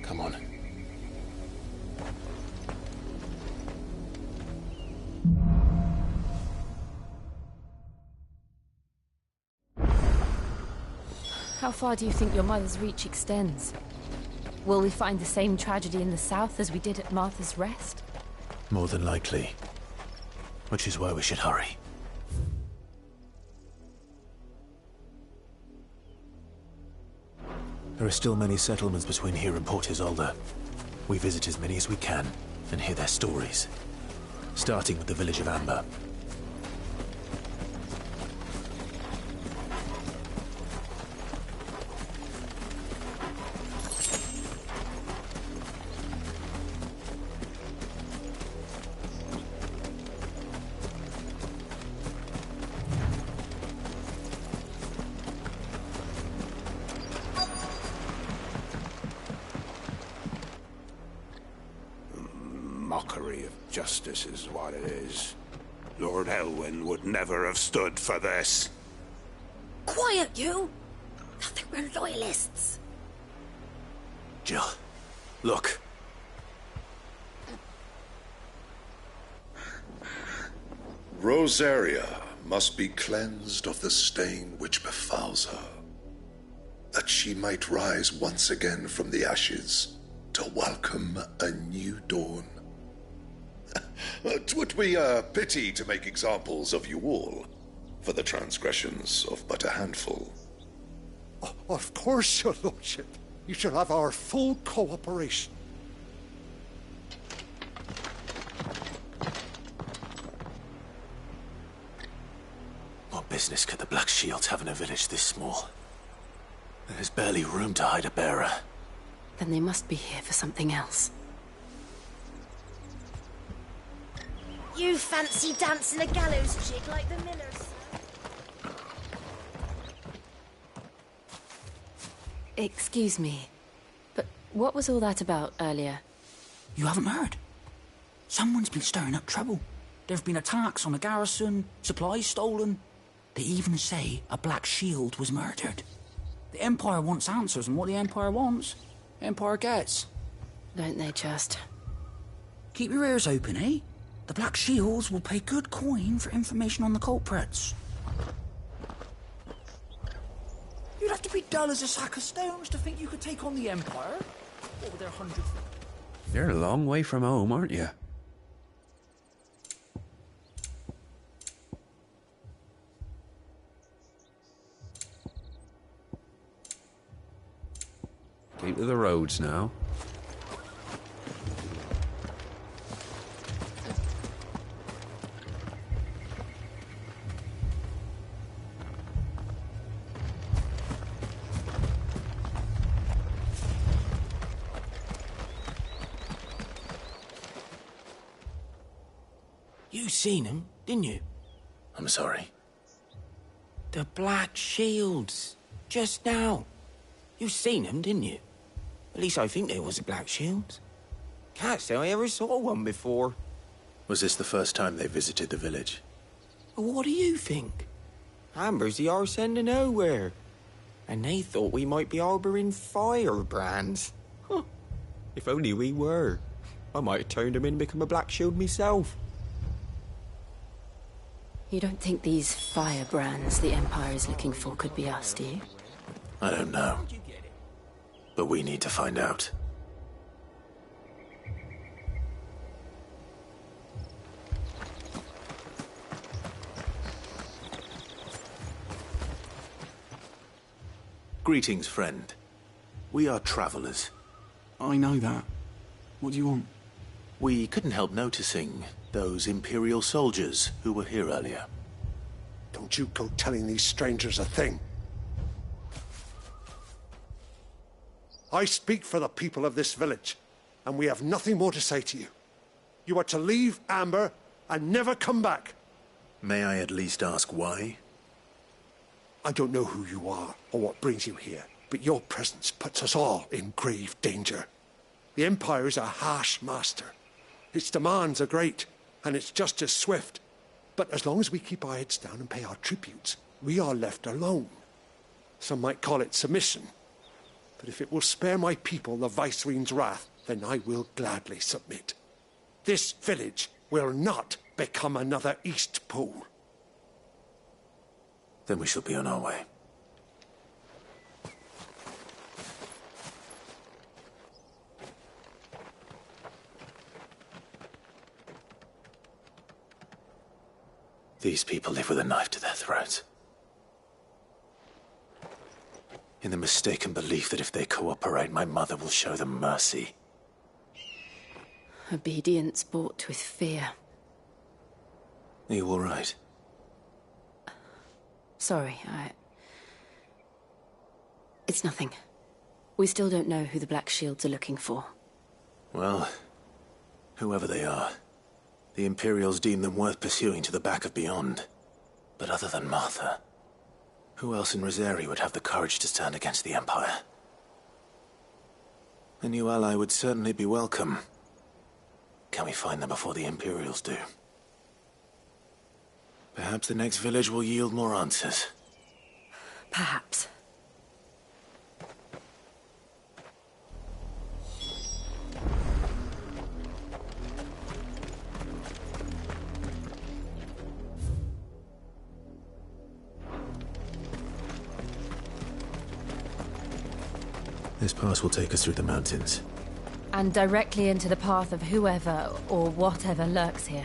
Speaker 11: Come on.
Speaker 8: How far do you think your mother's reach extends? Will we find the same tragedy in the south as we did at Martha's Rest?
Speaker 5: More than likely. Which is why we should hurry. There are still many settlements between here and Port Isolde. We visit as many as we can and hear their stories. Starting with the village of Amber.
Speaker 4: Mockery of justice is what it is. Lord Elwyn would never have stood for this.
Speaker 20: Quiet, you! I think we're loyalists.
Speaker 5: Jill, look.
Speaker 10: Rosaria must be cleansed of the stain which befouls her, that she might rise once again from the ashes to welcome a new dawn. 'Twould be a pity to make examples of you all for the transgressions of but a handful.
Speaker 21: Of course, your lordship. You shall have our full cooperation.
Speaker 5: What business could the Black Shields have in a village this small? There's barely room to hide a bearer.
Speaker 8: Then they must be here for something else.
Speaker 20: You fancy dancing a gallows jig like the millers?
Speaker 8: Excuse me, but what was all that about earlier?
Speaker 1: You haven't heard? Someone's been stirring up trouble. There have been attacks on the garrison, supplies stolen. They even say a Black Shield was murdered. The Empire wants answers, and what the Empire wants, Empire gets.
Speaker 8: Don't they just?
Speaker 1: Keep your ears open, eh? The Black Shields will pay good coin for information on the culprits. You'd have to be dull as a sack of stones to think you could take on the Empire. What with their 100...
Speaker 22: You're a long way from home, aren't you? Keep to the roads now.
Speaker 1: You seen him, didn't you?
Speaker 5: I'm sorry.
Speaker 1: The Black Shields. Just now. You seen them, didn't you? At least I think there was a Black Shield. Can't say I ever saw one before.
Speaker 5: Was this the first time they visited the village?
Speaker 1: What do you think? Amber's the arse end of nowhere. And they thought we might be harbouring firebrands. Huh. If only we were. I might have turned them in and become a Black Shield myself.
Speaker 8: You don't think these firebrands the Empire is looking for could be us, do you?
Speaker 5: I don't know. But we need to find out. Greetings, friend. We are travelers.
Speaker 18: I know that. What do you want?
Speaker 5: We couldn't help noticing those Imperial soldiers who were here earlier.
Speaker 21: Don't you go telling these strangers a thing. I speak for the people of this village, and we have nothing more to say to you. You are to leave Amber and never come back.
Speaker 5: May I at least ask why?
Speaker 21: I don't know who you are or what brings you here, but your presence puts us all in grave danger. The Empire is a harsh master. Its demands are great, and its justice swift. But as long as we keep our heads down and pay our tributes, we are left alone. Some might call it submission. But if it will spare my people the Viceroy's wrath, then I will gladly submit. This village will not become another East Pool.
Speaker 5: Then we shall be on our way. These people live with a knife to their throats. In the mistaken belief that if they cooperate, my mother will show them mercy.
Speaker 8: Obedience bought with fear.
Speaker 5: Are you all right?
Speaker 8: Sorry, It's nothing. We still don't know who the Black Shields are looking for.
Speaker 5: Well, whoever they are, the Imperials deem them worth pursuing to the back of beyond. But other than Martha, who else in Rosari would have the courage to stand against the Empire? A new ally would certainly be welcome. Can we find them before the Imperials do? Perhaps the next village will yield more answers.
Speaker 8: Perhaps.
Speaker 5: This pass will take us through the mountains.
Speaker 8: And directly into the path of whoever or whatever lurks here.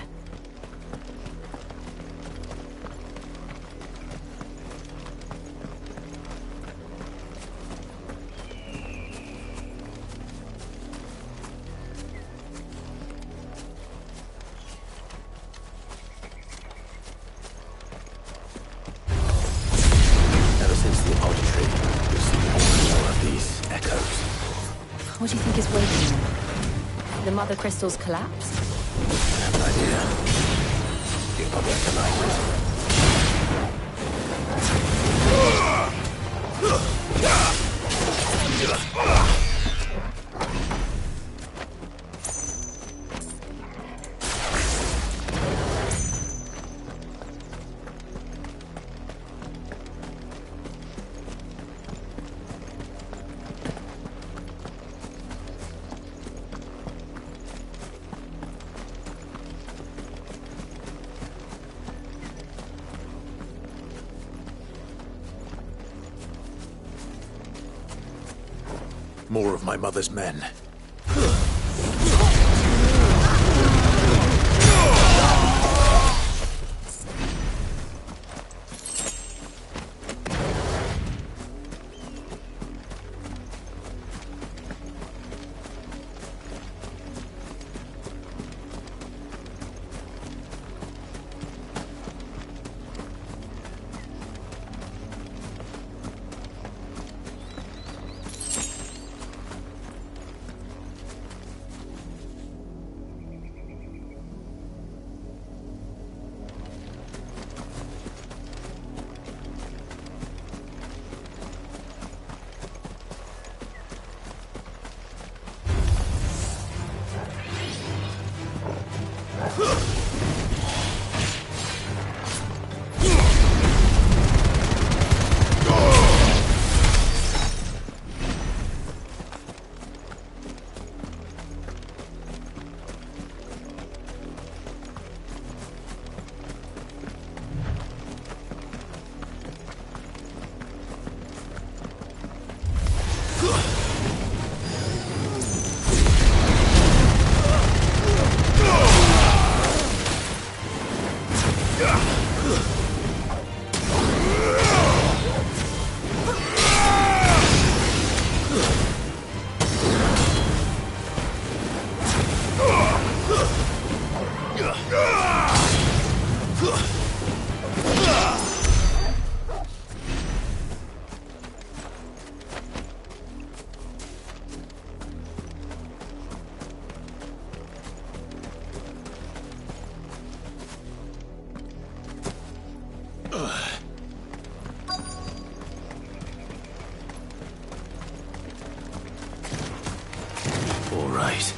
Speaker 5: Ever since the auditory, we've seen more of these echoes.
Speaker 8: What do you think is waking them? The Mother Crystal's collapsed?
Speaker 5: I have an idea. You probably have the language. More of my mother's men. All right.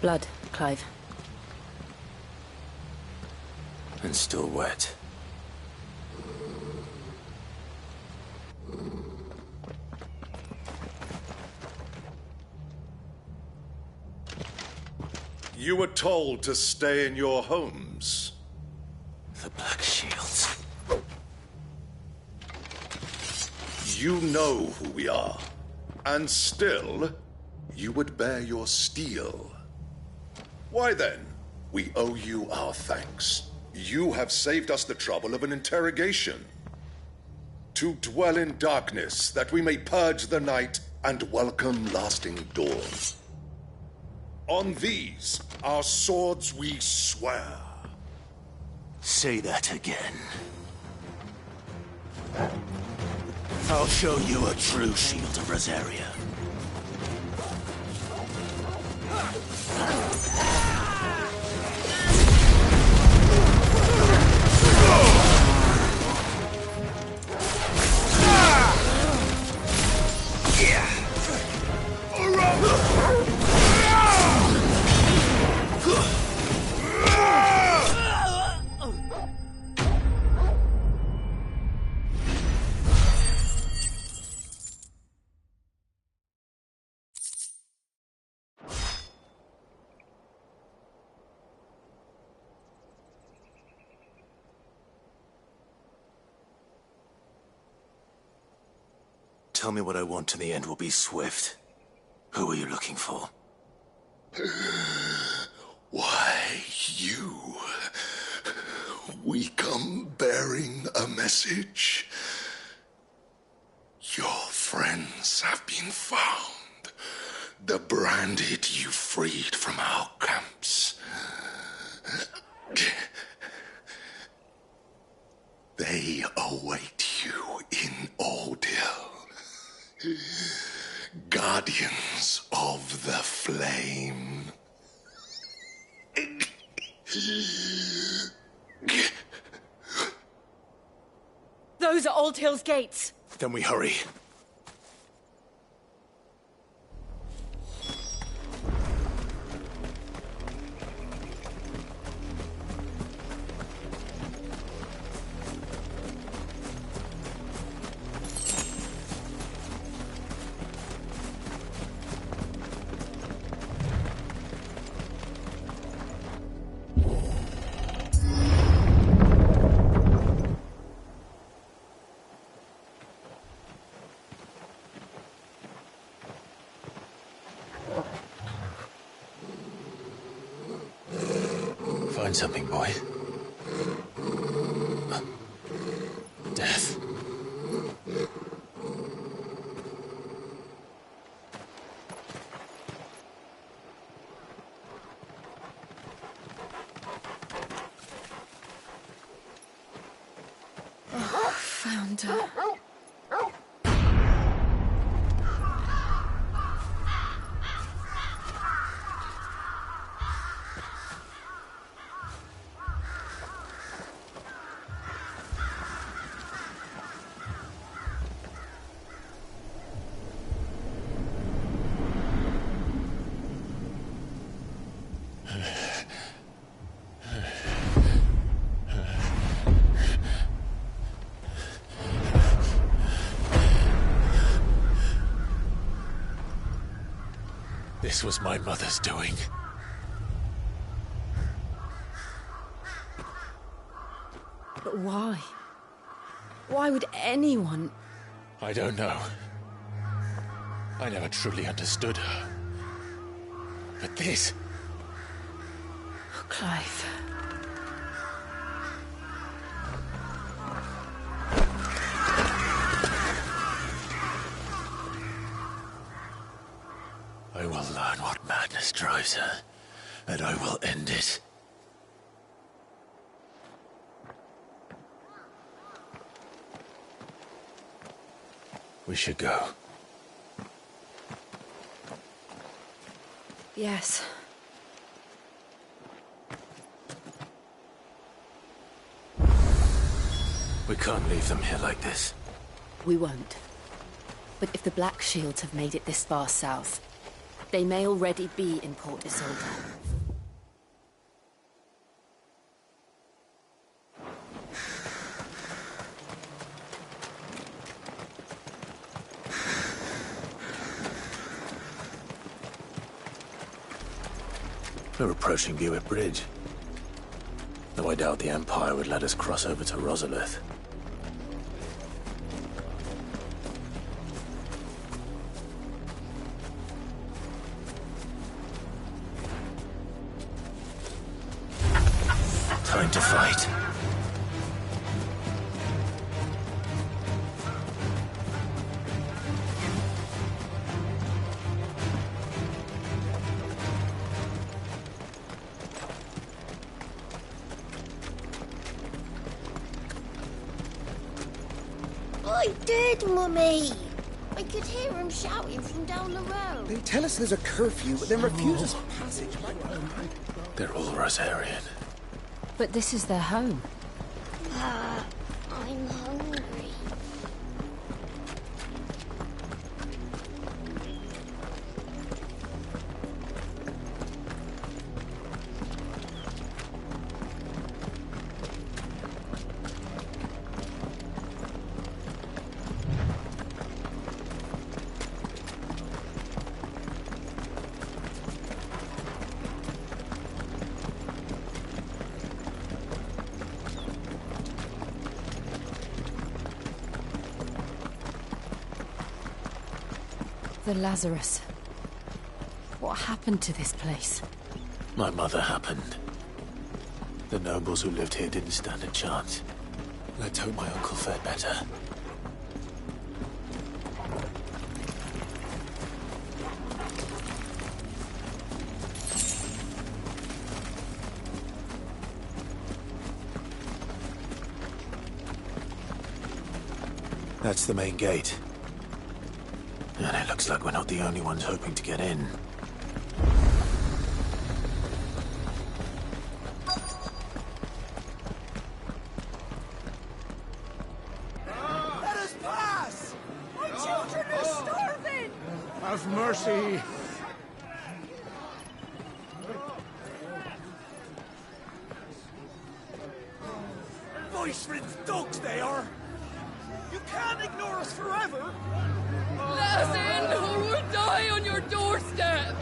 Speaker 6: Blood, Clive.
Speaker 5: And still wet.
Speaker 10: You were told to stay in your homes.
Speaker 5: The Black Shields.
Speaker 10: You know who we are. And still, you would bear your steel. Why then, we owe you our thanks. You have saved us the trouble of an interrogation. To dwell in darkness, that we may purge the night and welcome lasting dawn. On these, our swords we swear.
Speaker 5: Say that again. I'll show you a true shield of Rosaria. Tell me what I want and the end will be swift. Who are you looking for?
Speaker 10: Why, you. We come bearing a message. Your friends have been found. The branded you freed from our camps. They await you in Ordil. Guardians of the Flame.
Speaker 15: Those are Old Hill's gates.
Speaker 5: Then we hurry. Find something, boy. Death.
Speaker 6: Found her.
Speaker 5: This was my mother's doing.
Speaker 6: But why? Why would anyone...
Speaker 5: I don't know. I never truly understood her. But this...
Speaker 6: Oh, Clive.
Speaker 5: I will learn what madness drives her, and I will end it. We should go.
Speaker 8: Yes.
Speaker 5: We can't leave them here like this.
Speaker 8: We won't. But if the Black Shields have made it this far south, they may already be in Port Isolde.
Speaker 5: We're approaching Buick Bridge. Though I doubt the Empire would let us cross over to Rosalith. Time to fight.
Speaker 20: I did, Mummy! I could hear him shouting from down the road.
Speaker 2: They tell us there's a curfew, but then refuse us passage back home.
Speaker 5: They're all Rosarian.
Speaker 8: But this is their home.
Speaker 20: I'm hungry.
Speaker 8: The Lazarus. What happened to this place?
Speaker 5: My mother happened. The nobles who lived here didn't stand a chance. Let's hope my uncle fared better. That's the main gate. And it looks like we're not the only ones hoping to get in.
Speaker 21: Let us pass! My children are starving! Have mercy! Voice-riddled dogs they are! You can't ignore us forever!
Speaker 15: Let us in, or we'll die on your doorstep!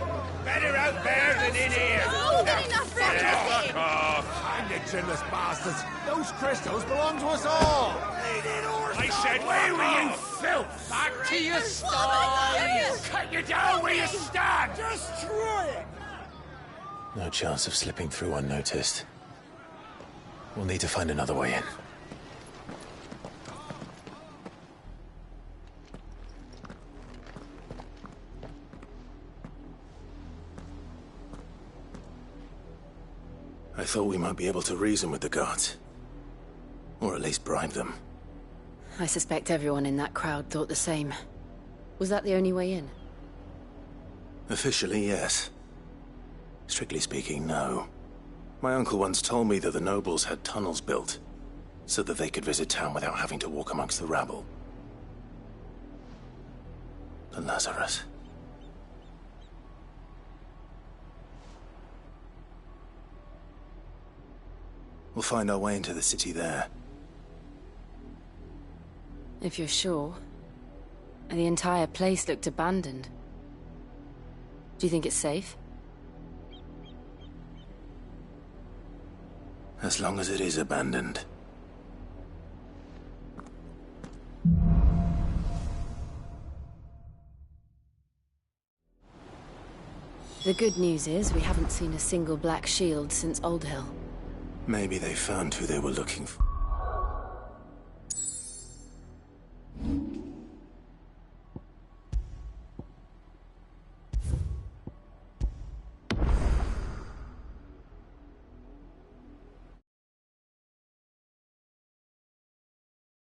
Speaker 21: Better out there than in here!
Speaker 20: Oh, get enough
Speaker 21: Fuck off! Hang the chinless bastards! Those crystals belong to us all! I said, where were you, filth? Back to your stall! Cut you down where you stand! Destroy it!
Speaker 5: No chance of slipping through unnoticed. We'll need to find another way in. I thought we might be able to reason with the guards. Or at least bribe them.
Speaker 8: I suspect everyone in that crowd thought the same. Was that the only way in?
Speaker 5: Officially, yes. Strictly speaking, no. My uncle once told me that the nobles had tunnels built, so that they could visit town without having to walk amongst the rabble. The Lazarus. We'll find our way into the city there.
Speaker 8: If you're sure. The entire place looked abandoned. Do you think it's safe?
Speaker 5: As long as it is abandoned.
Speaker 8: The good news is we haven't seen a single black shield since Old Hill.
Speaker 5: Maybe they found who they were looking for.